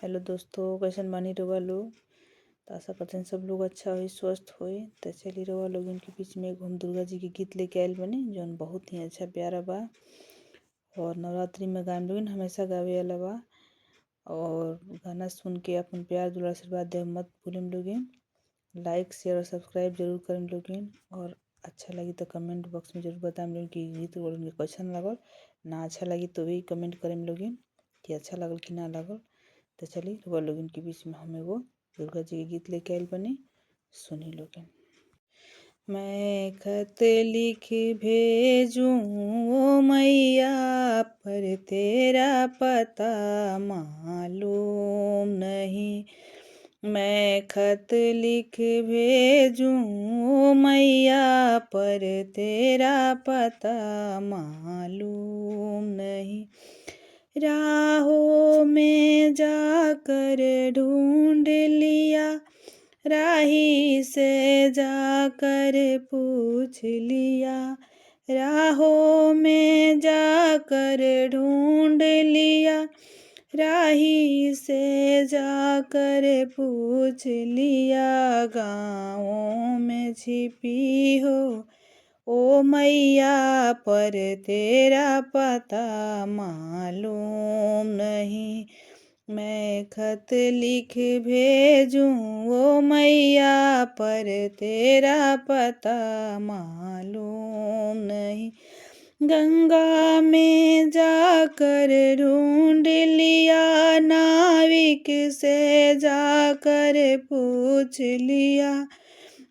Hello दोस्तों, कैसन बानी रउआ लोग। तो आशा करते हैं सब लोग अच्छा होई, स्वस्थ होई। तो चली रउआ लोग इनके बीच में एगो हम दुर्गा जी के गीत लेके आयल बनी, जौन बहुत ही अच्छा प्यारा बा और नवरात्रि में गायम लोगिन हमेशा गावे वाला बा। और गाना सुन के अपन प्यार दुलार आशीर्वाद दे मत भूलें लोगिन। लाइक शेयर और सब्सक्राइब जरूर करें लोगिन। और अच्छा लगी तो कमेंट बॉक्स में जरूर बताएं लोगिन कि गीत लोगन के कैसन लागल। ना अच्छा लगी तो भी कमेंट करें लोगिन कि अच्छा लागल कि ना लागल। तो चलिए रउआ लोगन के बीच में हम एगो दुर्गा जी के गीत लेके आयल बनी, सुनी लोगन। मैं खत लिख भेजूं ओ मैया, पर तेरा पता मालूम नहीं। मैं खत लिख भेजूं ओ मैया, पर तेरा पता मालूम नहीं। राहों में जाकर ढूंढ लिया, राही से जाकर पूछ लिया। राहों में जाकर ढूंढ लिया, राही से जाकर पूछ लिया। गाँवों में छिपी हो ओ मैया, पर तेरा पता मालूम नहीं। मैं खत लिख भेजूं ओ मैया, पर तेरा पता मालूम नहीं। गंगा में जाकर ढूंढ लिया, नाविक से जाकर पूछ लिया।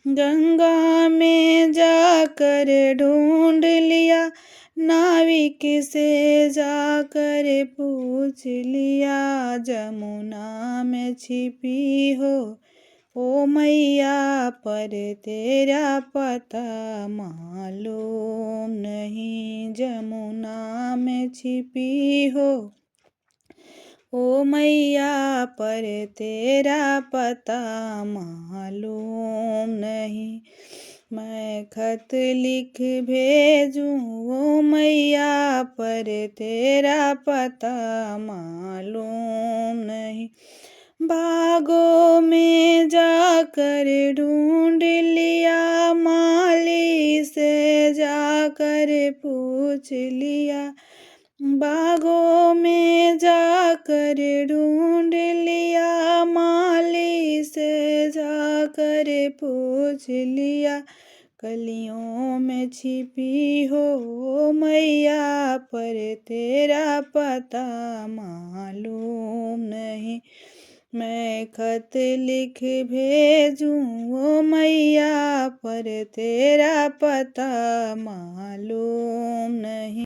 गंगा में जाकर ढूंढ लिया, नाविक से जाकर पूछ लिया। जमुना में छिपी हो ओ मैया, पर तेरा पता मालूम नहीं। जमुना में छिपी हो ओ मैया, पर तेरा पता मालूम नहीं। मैं खत लिख भेजूं ओ मैया, पर तेरा पता मालूम नहीं। बागों में जाकर ढूंढ लिया, माली से जाकर पूछ लिया। बागों में जाकर ढूंढ लिया, माली से जाकर पूछ लिया। कलियों में छिपी हो मैया, पर तेरा पता मालूम नहीं। मैं खत लिख भेजूं ओ मैया, पर तेरा पता मालूम नहीं।